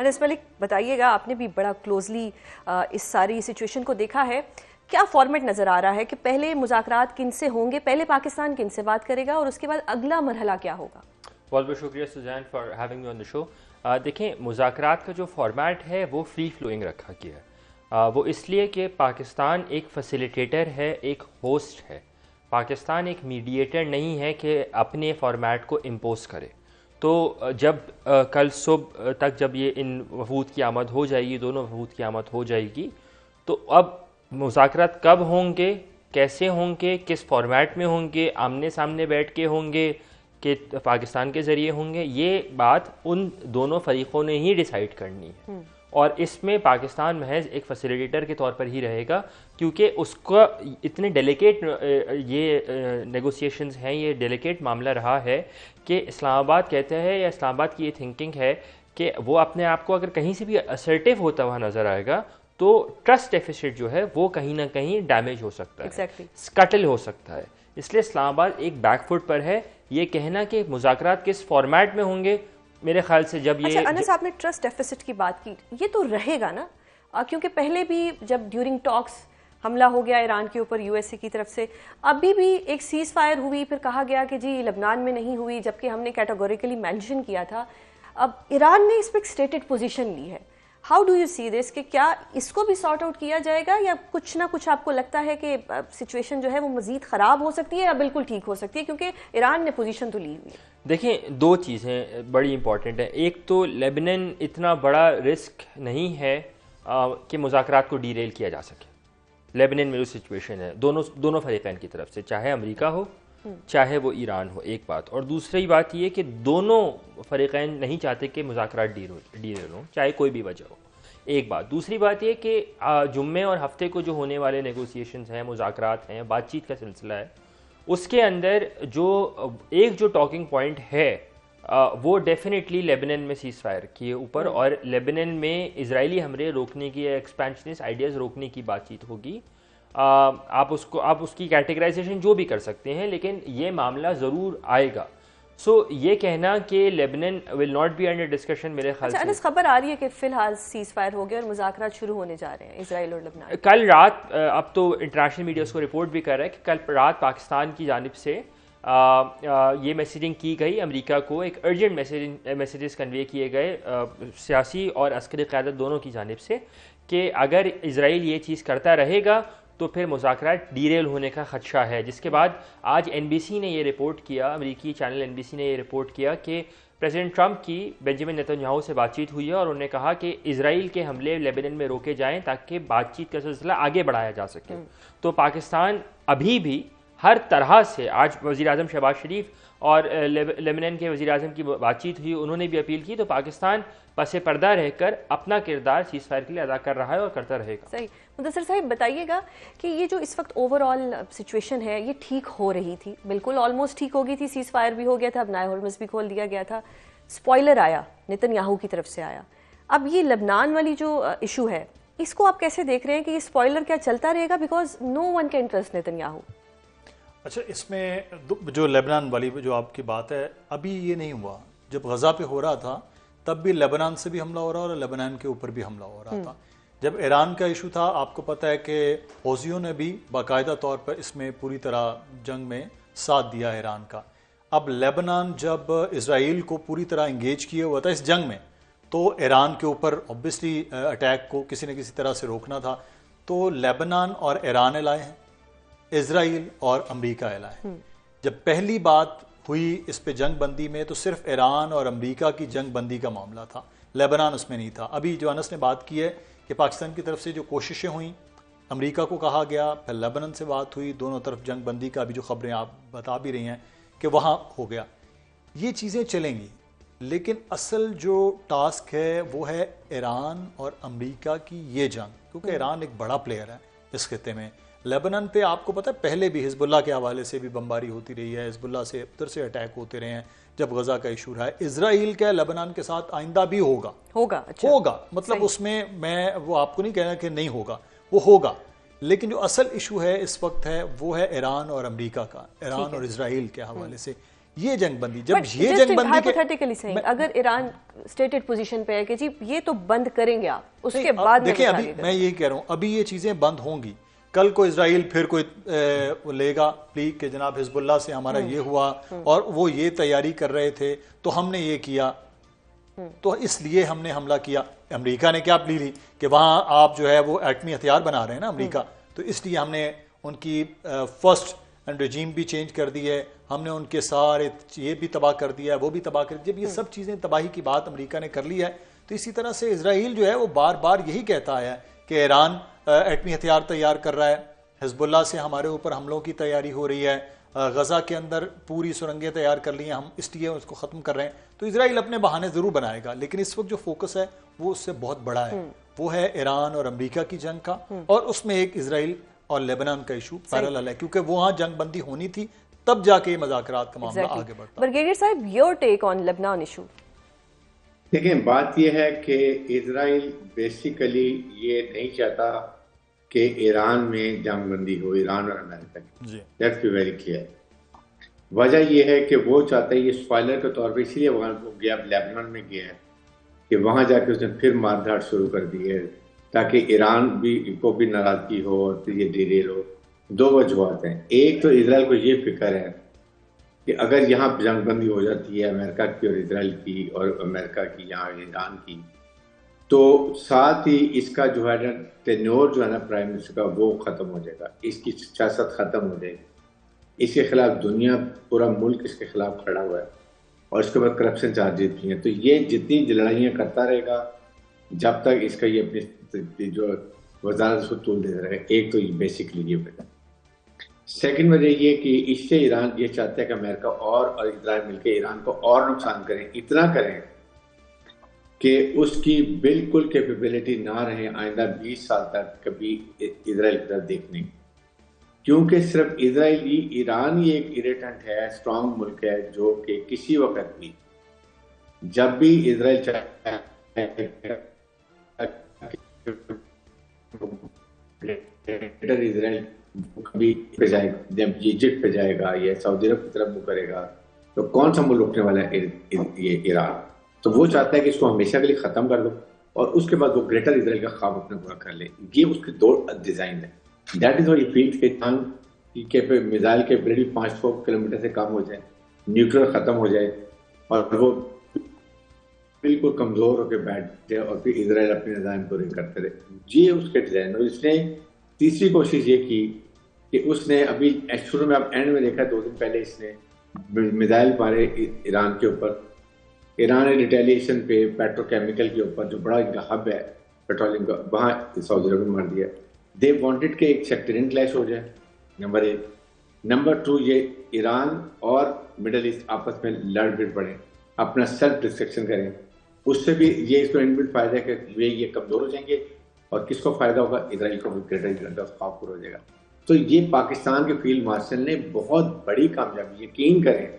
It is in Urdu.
انس ملک بتائیے گا، آپ نے بھی بڑا کلوزلی اس ساری سچویشن کو دیکھا ہے، کیا فارمیٹ نظر آ رہا ہے کہ پہلے مذاکرات کن سے ہوں گے، پہلے پاکستان کن سے بات کرے گا اور اس کے بعد اگلا مرحلہ کیا ہوگا؟ بہت بہت شکریہ سوزین فار ہیونگ می آن دا شو. دیکھیں مذاکرات کا جو فارمیٹ ہے وہ فری فلوئنگ رکھا گیا ہے. وہ اس لیے کہ پاکستان ایک فیسیلیٹیٹر ہے، ایک ہوسٹ ہے. پاکستان ایک میڈیٹر نہیں ہے کہ اپنے فارمیٹ کو امپوز کرے. تو جب کل صبح تک جب یہ ان وفود کی آمد ہو جائے گی، دونوں وفود کی آمد ہو جائے گی، تو اب مذاکرات کب ہوں گے، کیسے ہوں گے، کس فارمیٹ میں ہوں گے، آمنے سامنے بیٹھ کے ہوں گے کہ پاکستان کے ذریعے ہوں گے، یہ بات ان دونوں فریقوں نے ہی ڈیسائیڈ کرنی ہے. اور اس میں پاکستان محض ایک فیسیلیٹیٹر کے طور پر ہی رہے گا، کیونکہ اس کا اتنے ڈیلیکیٹ یہ نیگوسیشنز ہیں، یہ ڈیلیکیٹ معاملہ رہا ہے کہ اسلام آباد کہتے ہیں، یا اسلام آباد کی یہ تھنکنگ ہے کہ وہ اپنے آپ کو اگر کہیں سے بھی اسرٹیو ہوتا ہوا نظر آئے گا تو ٹرسٹ ڈیفیسٹ جو ہے وہ کہیں نہ کہیں ڈیمیج ہو سکتا ہے، اسکٹل ہو سکتا ہے. اس لیے اسلام آباد ایک بیک فٹ پر ہے. یہ کہنا کہ مذاکرات کس فارمیٹ میں ہوں گے، میرے خیال سے جب یہ انس آپ نے ٹرسٹ ڈیفیسٹ کی بات کی، یہ تو رہے گا نا، کیونکہ پہلے بھی جب ڈیورنگ ٹاکس حملہ ہو گیا ایران کے اوپر یو ایس اے کی طرف سے، ابھی بھی ایک سیز فائر ہوئی، پھر کہا گیا کہ جی لبنان میں نہیں ہوئی، جبکہ ہم نے کیٹیگوریکلی مینشن کیا تھا. اب ایران نے اس پہ ایک اسٹیٹڈ پوزیشن لی ہے. ہاؤ ڈو یو سی دس کہ کیا اس کو بھی سارٹ آؤٹ کیا جائے گا، یا کچھ نہ کچھ آپ کو لگتا ہے کہ سچویشن جو ہے وہ مزید خراب ہو سکتی ہے یا بالکل ٹھیک ہو سکتی ہے، کیونکہ ایران نے پوزیشن تو لی ہوئی ہے؟ دیکھیں دو چیزیں بڑی امپورٹنٹ ہیں. ایک تو لیبنن اتنا بڑا رسک نہیں ہے کہ مذاکرات کو ڈی ریل کیا جا سکے. لیبنن میں جو سچویشن ہے دونوں فریقین کی طرف سے، چاہے امریکہ ہو چاہے وہ ایران ہو، ایک بات. اور دوسری بات یہ کہ دونوں فریقین نہیں چاہتے کہ مذاکرات ڈی ریل ہوں، چاہے کوئی بھی وجہ ہو، ایک بات. دوسری بات یہ کہ جمعے اور ہفتے کو جو ہونے والے نیگوسیشنز ہیں، مذاکرات ہیں، بات چیت کا سلسلہ ہے، اس کے اندر جو ٹاکنگ پوائنٹ ہے وہ ڈیفینیٹلی لیبنن میں سیز فائر کے اوپر اور لیبنن میں اسرائیلی حملے روکنے کی، ایکسپینشنسٹ آئیڈیاز روکنے کی بات چیت ہوگی. آپ اس کی کیٹیگرائزیشن جو بھی کر سکتے ہیں، لیکن یہ معاملہ ضرور آئے گا. یہ کہنا کہ Lebanon will not be under discussion میرے خیال سے خبر آ رہی ہے کہ فی الحال سیز فائر ہو گیا اور مذاکرات شروع ہونے جا رہے ہیں اسرائیل اور لبنان. کل رات اب تو انٹرنیشنل میڈیا اس کو رپورٹ بھی کر رہا ہے کہ کل رات پاکستان کی جانب سے یہ میسیجنگ کی گئی امریکہ کو، ایک ارجنٹ میسیجز کنوے کیے گئے سیاسی اور عسکری قیادت دونوں کی جانب سے کہ اگر اسرائیل یہ چیز کرتا رہے گا تو پھر مذاکرات ڈی ریل ہونے کا خدشہ ہے. جس کے بعد آج این بی سی نے یہ رپورٹ کیا، امریکی چینل این بی سی نے یہ رپورٹ کیا کہ پریزیڈنٹ ٹرمپ کی بنجامن نیتن یاہو سے بات چیت ہوئی ہے اور انہوں نے کہا کہ اسرائیل کے حملے لیبنن میں روکے جائیں تاکہ بات چیت کا سلسلہ آگے بڑھایا جا سکے. تو پاکستان ابھی بھی ہر طرح سے، آج وزیر اعظم شہباز شریف اور لیبنن کے وزیر اعظم کی بات چیت ہوئی، انہوں نے بھی اپیل کی. تو پاکستان پس پردہ رہ کر اپنا کردار سیز فائر کے لیے ادا کر رہا ہے اور کرتا رہے گا. صحیح. مدثر صاحب بتائیے گا کہ یہ جو اس وقت اوور آل سچویشن ہے یہ ٹھیک ہو رہی تھی، بالکل آلموسٹ ٹھیک ہو گئی تھی، سیز فائر بھی ہو گیا تھا، اب نائے ہورمز بھی کھول دیا گیا تھا، سپوائلر آیا نیتن یاہو کی طرف سے آیا. اب یہ لبنان والی جو ایشو ہے اس کو آپ کیسے دیکھ رہے ہیں کہ یہ سپوائلر کیا چلتا رہے گا؟ Because no one can trust Netanyahu. اچھا، اس میں جو لیبنان والی جو آپ کی بات ہے، ابھی یہ نہیں ہوا. جب غزہ پہ ہو رہا تھا تب بھی لیبنان سے بھی حملہ ہو رہا اور لیبنان کے اوپر بھی حملہ ہو رہا تھا. جب ایران کا ایشو تھا، آپ کو پتہ ہے کہ حوثیوں نے بھی باقاعدہ طور پر اس میں پوری طرح جنگ میں ساتھ دیا ایران کا. اب لیبنان جب اسرائیل کو پوری طرح انگیج کیے ہوا تھا اس جنگ میں، تو ایران کے اوپر اوبویسلی اٹیک کو کسی نہ کسی طرح سے روکنا تھا. تو لیبنان اور ایران الائے ہیں، اسرائیل اور امریکہ الائے ہیں. جب پہلی بات ہوئی اس پہ جنگ بندی میں تو صرف ایران اور امریکہ کی جنگ بندی کا معاملہ تھا، لیبنان اس میں نہیں تھا. ابھی جو انس نے بات کی ہے کہ پاکستان کی طرف سے جو کوششیں ہوئیں، امریکہ کو کہا گیا، پھر لیبنان سے بات ہوئی، دونوں طرف جنگ بندی کا ابھی جو خبریں آپ بتا بھی رہی ہیں کہ وہاں ہو گیا. یہ چیزیں چلیں گی، لیکن اصل جو ٹاسک ہے وہ ہے ایران اور امریکہ کی یہ جنگ، کیونکہ ایران ایک بڑا پلیئر ہے اس خطے میں. لیبنان پہ آپ کو پتہ ہے پہلے بھی حزب اللہ کے حوالے سے بھی بمباری ہوتی رہی ہے، حزب اللہ سے ادھر سے اٹیک ہوتے رہے ہیں جب غزہ کا ایشو رہا ہے. اسرائیل کا لیبنان کے ساتھ آئندہ بھی ہوگا. مطلب اس میں وہ آپ کو نہیں کہنا کہ نہیں ہوگا، وہ ہوگا. لیکن جو اصل ایشو ہے اس وقت ہے وہ ہے ایران اور امریکہ کا، ایران اور اسرائیل کے حوالے سے یہ جنگ بندی جب But یہ just جنگ بندی hypothetically saying, اگر ایران اسٹیٹڈ پوزیشن پہ ہے کہ جی یہ تو بند کریں گے آپ، اس کے بعد دیکھیں ابھی میں یہی کہہ رہا ہوں ابھی یہ چیزیں بند ہوں گی، کل کو اسرائیل پھر کوئی لے گا پلی کہ جناب حزب اللہ سے ہمارا یہ ہوا اور وہ یہ تیاری کر رہے تھے تو ہم نے یہ کیا تو اس لیے ہم نے حملہ کیا. امریکہ نے کیا پلی لی کہ وہاں آپ جو ہے وہ ایٹمی ہتھیار بنا رہے ہیں نا امریکہ، تو اس لیے ہم نے ان کی فرسٹ رجیم بھی چینج کر دی ہے، ہم نے ان کے سارے یہ بھی تباہ کر دیا ہے وہ بھی تباہ کر دیا. جب یہ سب چیزیں تباہی کی بات امریکہ نے کر لی ہے تو اسی طرح سے اسرائیل جو ہے وہ بار بار یہی کہتا آیا ہے کہ ایران ایٹمی ہتھیار تیار کر رہا ہے، حزب اللہ سے ہمارے اوپر حملوں کی تیاری ہو رہی ہے، غزہ کے اندر پوری سرنگیں تیار کر لی ہیں، ہم اس لیے اس کو ختم کر رہے ہیں. تو اسرائیل اپنے بہانے ضرور بنائے گا، لیکن اس وقت جو فوکس ہے وہ اس سے بہت بڑا ہے، وہ ہے ایران اور امریکہ کی جنگ کا، اور اس میں ایک اسرائیل اور لیبنان کا ایشو پیرالل ہے کیونکہ وہاں جنگ بندی ہونی تھی تب جا کے مذاکرات کا معاملہ آگے بڑھتا. برگیڈیئر صاحب your take on Lebanon issue. دیکھیں بات یہ ہے کہ اسرائیل بیسیکلی یہ نہیں چاہتا کہ ایران میں جنگ بندی ہو، ایران اور امریکہ کی. Let's be very clear. وجہ یہ ہے کہ وہ چاہتا ہے یہ اسپائلر کے طور پہ اسی لیے وہاں گیا لیبنان میں گیا ہے کہ وہاں جا کے اس نے پھر مار دھاڑ شروع کر دی ہے تاکہ ایران بھی کو بھی ناراضگی ہو اور پھر یہ ڈیریل ہو. دو وجوہات ہیں. ایک تو اسرائیل کو یہ فکر ہے کہ اگر یہاں جنگ بندی ہو جاتی ہے امریکہ کی اور اسرائیل کی اور امریکہ کی یہاں ایران کی تو ساتھ ہی اس کا جو ہے نا ٹینیور جو ہے نا پرائم منسٹر کا وہ ختم ہو جائے گا، اس کی سیاست ختم ہو جائے گی. اس کے خلاف دنیا پورا ملک اس کے خلاف کھڑا ہوا ہے اور اس کے بعد کرپشن چارجز بھی ہیں. تو یہ جتنی لڑائیاں کرتا رہے گا جب تک اس کا یہ اپنی جو وزارت اس کو طول دیتا رہے گا. ایک تو یہ بیسکلی یہ وجہ. سیکنڈ وجہ یہ کہ اس سے ایران یہ چاہتا ہے کہ امریکہ اور اسرائیل مل کے ایران کو اور نقصان کریں، اتنا کریں کہ اس کی بالکل کیپیبلٹی نہ رہے آئندہ 20 سال تک کبھی اسرائیل کی طرف دیکھنے. کیونکہ صرف اسرائیل ہی ایران ہی ایک اریٹنٹ ہے، اسٹرانگ ملک ہے جو کہ کسی وقت بھی جب بھی اسرائیل چاہے اسرائیل کبھی پہ جائے گا، جب ایجپٹ پہ جائے گا یا سعودی عرب کی طرف منہ کرے گا تو کون سا ملک اٹھنے والا ہے؟ یہ ایران. تو وہ چاہتا ہے کہ اس کو ہمیشہ کے لیے ختم کر دو اور اس کے بعد وہ گریٹر اسرائیل کا خواب اپنا پورا کر لے. یہ اس کے دو ڈیزائن ہے. دیٹ از وائی فیلڈ کے میزائل کے بریڈی 500 کلومیٹر سے کم ہو جائے، نیوکلیر ختم ہو جائے اور وہ بالکل کمزور ہو کے بیٹھ جائے اور پھر اسرائیل اپنے نظام کو کرتے رہے. یہ اس کے ڈیزائن. اور اس نے تیسری کوشش یہ کی کہ اس نے ابھی شروع میں آپ اینڈ میں دیکھا 2 دن پہلے اس نے میزائل مارے ایران کے اوپر. ایران نے ریٹیلیشن پہ پیٹرو کیمیکل کے اوپر جو بڑا ان کا ہب ہے پیٹرولیم کا وہاں سعودی عرب میں مار دیا. دے وانٹڈ کہ ایک سیکٹرین کلیش ہو جائے، نمبر 1. نمبر 2 یہ ایران اور مڈل ایسٹ آپس میں لڑ بھڑ پڑے، اپنا سیلف ڈسٹرکشن کریں. اس سے بھی یہ اس کو انبلٹ فائدہ ہے کہ یہ کمزور ہو جائیں گے اور کس کو فائدہ ہوگا؟ اسرائیل کو گریٹر اسرائیل کا خواب پورا ہو جائے گا. تو یہ پاکستان کے فیلڈ مارشل نے بہت بڑی کامیابی، یقین کریں